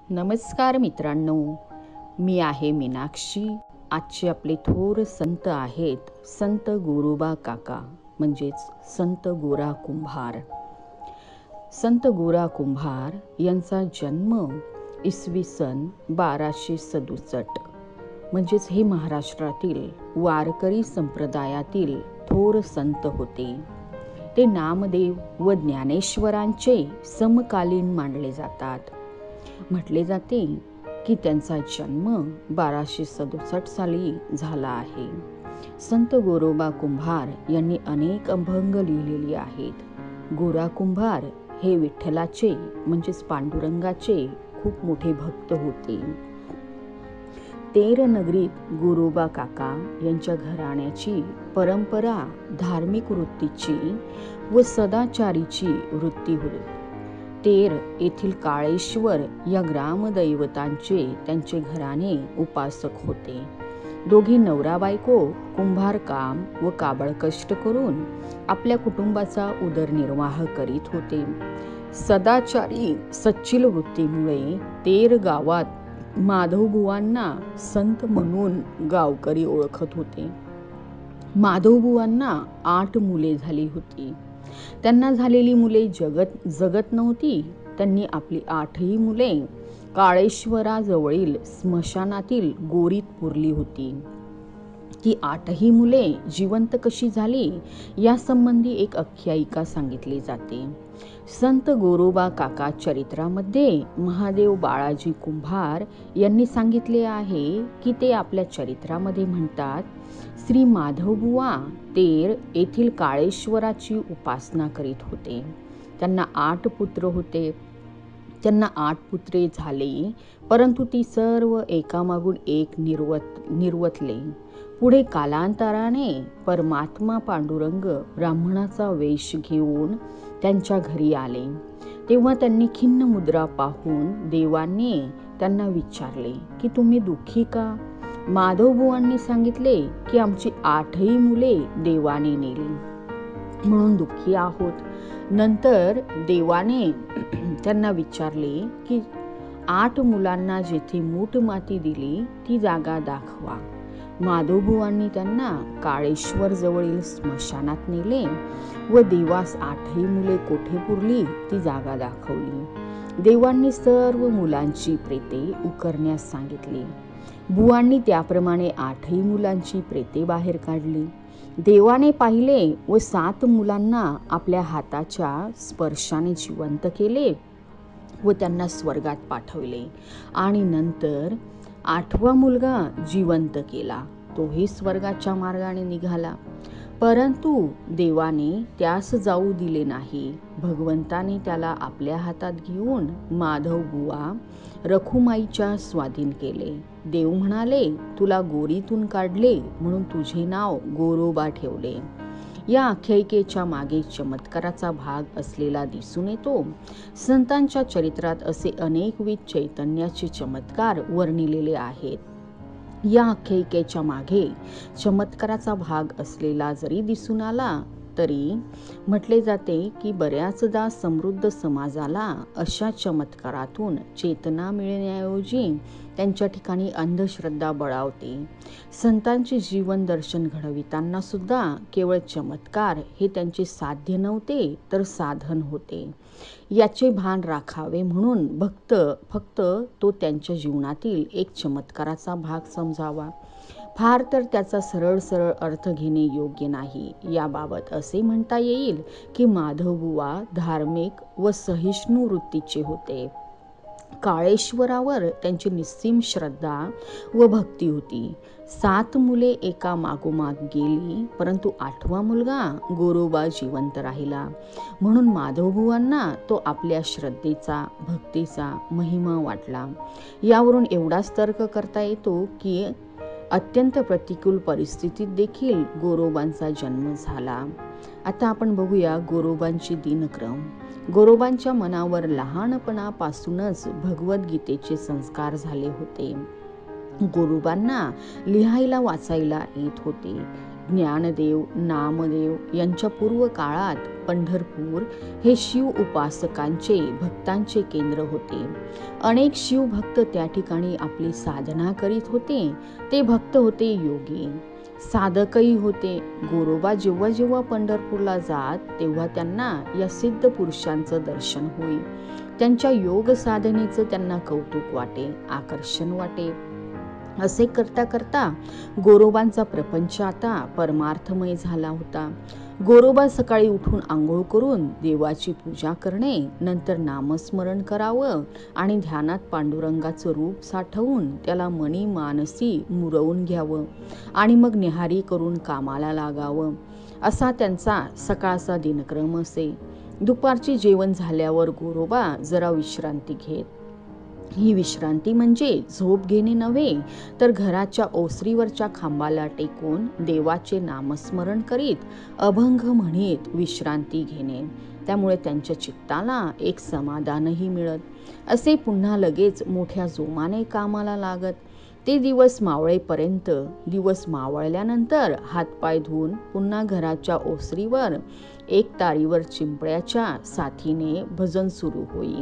नमस्कार मित्रांनो, मी आहे मीनाक्षी. आजचे आपले थोर संत आहेत संत गोरोबा काका, म्हणजेच संत गोरा कुंभार. संत गोरा कुंभार यांचा जन्म इसवी सन 1267, म्हणजेच हे महाराष्ट्रातील वारकरी संप्रदायातील थोर संत होते. ते नामदेव व ज्ञानेश्वरांचे समकालीन मानले जातात. म्हटले जाते की त्यांचा जन्म 1267 साली झाला आहे. संत गोरोबा कुंभार यांनी अनेक अभंग लिहिलेली आहेत. गोरा कुंभार हे विठ्ठलाचे म्हणजेच पांडुरंगाचे खूप मोठे भक्त होते. तेर नगरीत गोरोबा काका यांच्या घराण्याची परंपरा धार्मिक वृत्तीची व सदाचारीची वृत्ती होती. तेर येथील काळेश्वर या ग्रामदैवतांचे त्यांचे घराणे उपासक होते. दोघे नवरा बायको कुंभार काम व काबड कष्ट करून आपल्या कुटुंबाचा उदरनिर्वाह करीत होते. सदाचारी सच्चिल वृत्तीमुळे तेर गावात माधवबुवांना संत म्हणून गावकरी ओळखत होते. माधवबुवांना 8 मुले झाली होती. त्यांना झालेली मुले जगत नव्हती. त्यांनी आपली 8ही मुले काळेश्वराजवळील स्मशानातील गोरीत पुरली होती. ती 8ही मुले जिवंत कशी झाली यासंबंधी एक आख्यायिका सांगितली जाते. संत गोरोबा काका चरित्रामध्ये महादेव बाळाजी कुंभार यांनी सांगितले आहे की ते आपल्या चरित्रामध्ये म्हणतात, श्री माधवबुवा तेर येथील काळेश्वराची उपासना करीत होते. त्यांना 8 पुत्र होते. त्यांना 8 पुत्रे झाले, परंतु ती सर्व एकामागून एक निर्वतले. पुढे कालांतराने परमात्मा पांडुरंग ब्राह्मणाचा वेश घेऊन त्यांच्या घरी आले. तेव्हा त्यांनी खिन्न मुद्रा पाहून देवांनी त्यांना विचारले की तुम्ही दुःखी का? माधवबुवांनी सांगितले की आमची 8ही मुले देवाने नेली म्हणून दुःखी आहोत. नंतर देवाने त्यांना विचारले की 8 मुलांना जेथे मूठ माती दिली ती जागा दाखवा. माधवबुवांनी त्यांना काळेश्वर जवळील स्मशानात नेले व देवास 8ही मुले कोठे पुरली ती जागा दाखवली. देवांनी सर्व मुलांची प्रेते उकरण्यास सांगितली. बुवांनी त्याप्रमाणे 8ही मुलांची प्रेते बाहेर काढली. देवाने पाहिले व 7 मुलांना आपल्या हाताच्या स्पर्शाने जिवंत केले व त्यांना स्वर्गात पाठवले आणि नंतर 8वा मुलगा जिवंत केला. तोही स्वर्गाच्या मार्गाने निघाला, परंतु देवाने त्यास जाऊ दिले नाही. भगवंताने त्याला आपल्या हातात घेऊन माधवबुवा रखुमाईच्या स्वाधीन केले. देव म्हणाले, तुला गोरीतून काढले म्हणून तुझे नाव गोरोबा ठेवले. या आख्यायिकेच्या मागे चमत्काराचा भाग असलेला दिसून येतो. संतांच्या चरित्रात असे अनेकविध चैतन्याचे चमत्कार वर्णिलेले आहेत. या आख्यायिकेच्या मागे चमत्काराचा भाग असलेला जरी दिसून आला तरी म्हटले जाते की बऱ्याचदा समृद्ध समाजाला अशा चमत्कारातून चेतना मिळण्याऐवजी त्यांच्या ठिकाणी अंधश्रद्धा बळावते. संतांचे जीवन दर्शन घडविताना सुद्धा केवळ चमत्कार हे त्यांचे साध्य नव्हते तर साधन होते. याचे भान राखावे म्हणून फक्त तो त्यांच्या जीवनातील एक चमत्काराचा भाग समजावा. फार तर त्याचा सरळ अर्थ घेणे योग्य नाही. याबाबत असे म्हणता येईल की माधवबुवा धार्मिक व सहिष्णू वृत्तीचे होते. काळेश्वरावर त्यांची निस्सीम श्रद्धा व भक्ती होती. 7 मुले एका मागोमाग गेली, परंतु 8वा मुलगा गोरोबा जिवंत राहिला. म्हणून माधवबुवांना तो आपल्या श्रद्धेचा भक्तीचा महिमा वाटला. यावरून एवढाच तर्क करता येतो की अत्यंत प्रतिकूल परिस्थितीत देखील गोरोबांचा जन्म झाला. आता आपण बघूया गोरोबांचे दिनक्रम. गोरोबांच्या मनावर लहानपणापासूनच भगवद्गीतेचे संस्कार झाले होते. गोरोबांना लिहायला वाचायला येत होते. ज्ञानदेव, नामदेव यांच्या पूर्व काळात पंढरपूर हे शिव उपासकांचे, भक्तांचे केंद्र होते. अनेक शिवभक्त त्या ठिकाणी आपली साधना करीत होते. ते भक्त होते योगी, साधकही होते. गोरोबा जेव्हा जेव्हा पंढरपूरला जात तेव्हा त्यांना या सिद्ध पुरुषांचं दर्शन होई. त्यांच्या योग साधनेचं त्यांना कौतुक वाटे, आकर्षण वाटे. असे करता करता गोरोबांचा प्रपंच आता परमार्थमय झाला होता. गोरोबा सकाळी उठून आंघोळ करून देवाची पूजा करणे, नंतर नामस्मरण करावं आणि ध्यानात पांडुरंगाचं रूप साठवून त्याला मनी मानसी मुरवून घ्यावं आणि मग निहारी करून कामाला लागावं, असा त्यांचा सकाळचा दिनक्रम असे. दुपारचे जेवण झाल्यावर गोरोबा जरा विश्रांती घेत. ही विश्रांती म्हणजे झोप घेणे नव्हे, तर घराच्या ओसरीवरच्या खांबाला टेकून देवाचे नामस्मरण करीत अभंग म्हणीत विश्रांती घेणे. त्यामुळे त्यांच्या चित्ताला एक समाधानही मिळत. असे पुन्हा लगेच मोठ्या जोमाने कामाला लागत. ते दिवस मावळेपर्यंत. दिवस मावळल्यानंतर हातपाय धुवून पुन्हा घराच्या ओसरीवर एक तारीवर चिंपळ्याच्या साथीने भजन सुरू होई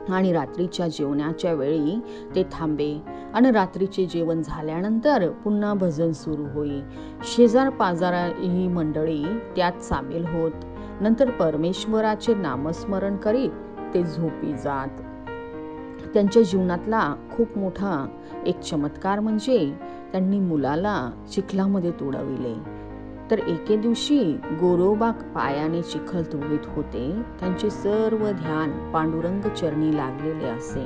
आणि रात्रीच्या जेवणाच्या वेळी ते थांबे आणि रात्रीचे जेवण झाल्यानंतर पुन्हा भजन सुरू होई. शेजार पाजारा ही मंडळी त्यात सामील होत. नंतर परमेश्वराचे नामस्मरण करीत ते झोपी जात. त्यांच्या जीवनातला खूप मोठा एक चमत्कार म्हणजे त्यांनी मुलाला चिखलामध्ये तुडविले. तर एके दिवशी गोरोबा पायाने चिखल तुडवीत होते. त्यांचे सर्व ध्यान पांडुरंग चरणी लागलेले असे.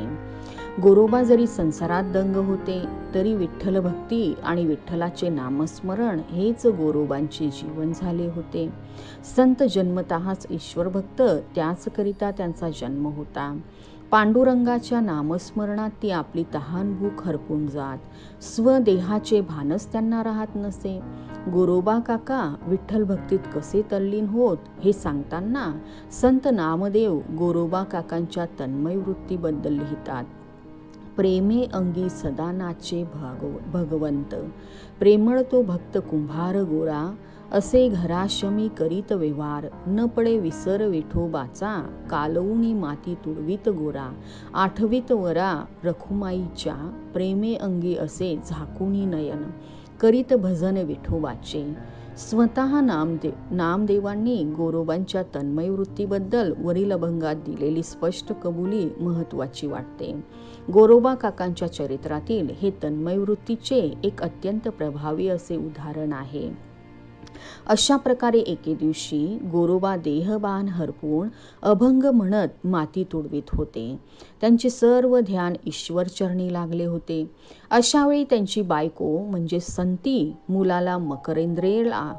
गोरोबा जरी संसारात दंग होते तरी विठ्ठल भक्ती आणि विठ्ठलाचे नामस्मरण हेच गोरोबांचे जीवन झाले होते. संत जन्मतःच ईश्वर भक्त, त्याचकरिता त्यांचा जन्म होता. पांडुरंगाच्या नामस्मरणात ती आपली तहान भूक हरपून जात. स्वदेहाचे भानच त्यांना राहत नसे. गोरोबा काका विठ्ठल भक्तीत कसे तल्लीन होत हे सांगताना संत नामदेव गोरोबा काकांच्या तन्मय वृत्तीबद्दल लिहितात. प्रेमे अंगी सदा नाचे भगवंत, प्रेमळ तो भक्त कुंभार गोरा, असे घराशमी करीत व्यवहार, न पडे विसर विठोबाचा, कालवुनी माती तुडवीत गोरा, आठवीत वरा रखुमाईच्या, प्रेमे अंगी असे झाकुनी नयन, करीत भजन विठोबाचे. स्वतः नामदेवांनी गोरोबांच्या तन्मय वृत्तीबद्दल वरील अभंगात दिलेली स्पष्ट कबुली महत्त्वाची वाटते. गोरोबा काकांच्या चरित्रातील हे तन्मय वृत्तीचे एक अत्यंत प्रभावी असे उदाहरण आहे. अशा प्रकारे एके दिवशी गोरोबा देहबान हरपून अभंग म्हणत माती तुडवीत होते. त्यांचे सर्व ध्यान ईश्वरचरणी लागले होते. अशावेळी त्यांची बायको म्हणजे संती मुलाला मकरेंद्रेला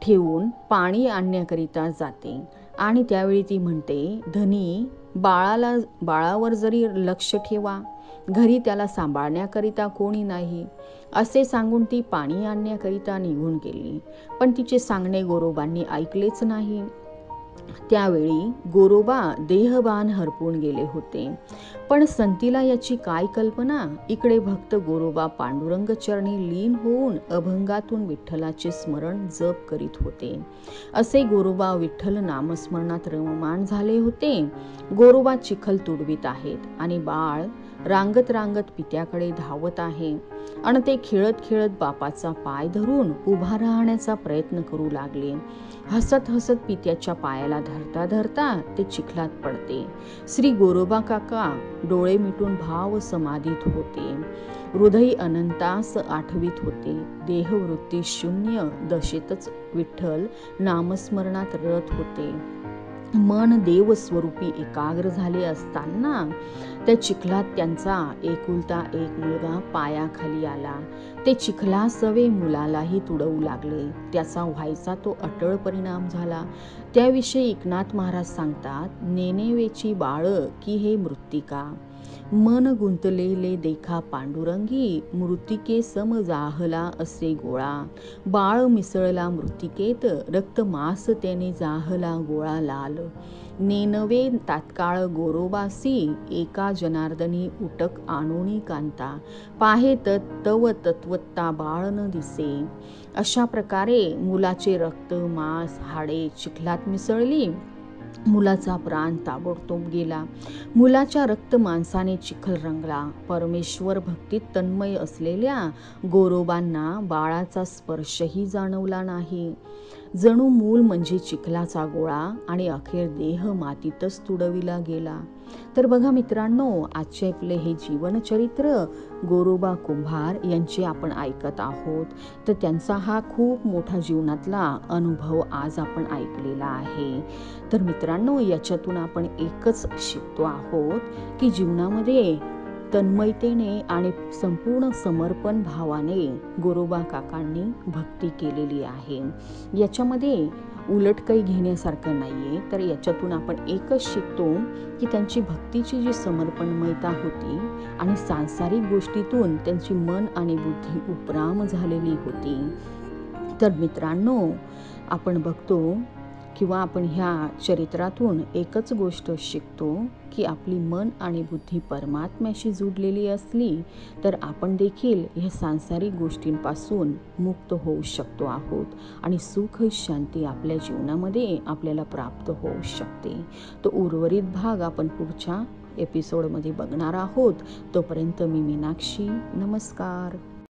ठेवून पाणी आणण्याकरिता जाते आणि त्यावेळी ती म्हणते, धनी बाळावर जरी लक्ष ठेवा, घरी त्याला सांभाळण्याकरिता कोणी नाही, असे सांगून ती पाणी आणण्याकरिता निघून गेली. पण तिचे सांगणे गोरोबांनी ऐकलेच नाही. त्यावेळी गोरोबा देहबान हरपून गेले होते. पण संतीला याची काय कल्पना. इकडे भक्त गोरोबा पांडुरंग चरणी लीन होऊन अभंगातून विठ्ठलाचे स्मरण जप करीत होते. असे गोरोबा विठ्ठल नामस्मरणात रममाण झाले होते. गोरोबा चिखल तुडवीत आहेत आणि बाळ रांगत रांगत पित्याकडे धावत आहे आणि ते खेळत खेळत बापाचा पाय धरून उभा राहण्याचा प्रयत्न करू लागले. हसत हसत पित्याच्या पायाला धरता धरता ते चिखलात पडते. श्री गोरोबा काका डोळे मिटून भाव समाधीत होते. हृदय अनंतास आठवीत होते. देहवृत्ती शून्य दशेतच विठ्ठल नामस्मरणात रत होते. मन देवस्वरूपी एकाग्र झाले असताना त्या चिखलात त्यांचा एकुलता एक मुलगा पायाखाली आला. ते चिखलासवे मुलालाही तुडवू लागले. त्याचा व्हायचा तो अटळ परिणाम झाला. त्याविषयी एकनाथ महाराज सांगतात, नेनेवेची बाळ की हे मृत्तिका, मन गुंतलेले देखा पांडुरंगी, मृत्तिके सम जाहला असे गोळा, बाळ मिसळला मृत्तिकेत, रक्त मास त्याने जाहला गोळा लाल, नेनवे तात्काळ गोरोबासी, एका जनार्दनी उटक आणोनी कांता, पाहे तव तत्वत्ता बाळ न दिसे. अशा प्रकारे मुलाचे रक्त, मांस, हाडे चिखलात मिसळली. मुलाचा प्राण ताबडतोब गेला. मुलाच्या रक्त मांसाने चिखल रंगला. परमेश्वर भक्तीत तन्मय असलेल्या गोरोबांना बाळाचा स्पर्शही जाणवला नाही. जणू मूल म्हणजे चिखलाचा गोळा आणि अखेर देह मातीतच तुडविला गेला. तर बघा मित्रांनो, आजचे आपले हे जीवनचरित्र गोरोबा कुंभार यांचे आपण ऐकत आहोत. तर त्यांचा हा खूप मोठा जीवनातला अनुभव आज आपण ऐकलेला आहे. तर मित्रांनो, याच्यातून आपण एकच शिकतो आहोत की जीवनामध्ये तन्मयतेने आणि संपूर्ण समर्पण भावाने गोरोबा काकांनी भक्ती केलेली आहे. याच्यामध्ये उलट काही घेण्यासारखं नाहीये. तर याच्यातून आपण एकच शिकतो की त्यांची भक्तीची जी समर्पणमयता होती आणि सांसारिक गोष्टीतून त्यांची मन आणि बुद्धी उपराम झालेली होती. तर मित्रांनो, आपण बघतो किंवा आपण ह्या चरित्रातून एकच गोष्ट शिकतो की आपली मन आणि बुद्धी परमात्म्याशी जुडलेली असली तर आपण देखील ह्या सांसारिक गोष्टींपासून मुक्त होऊ शकतो आहोत आणि सुख शांती आपल्या जीवनामध्ये आपल्याला प्राप्त होऊ शकते. तो उर्वरित भाग आपण पुढच्या एपिसोडमध्ये बघणार आहोत. तोपर्यंत मी मीनाक्षी, नमस्कार.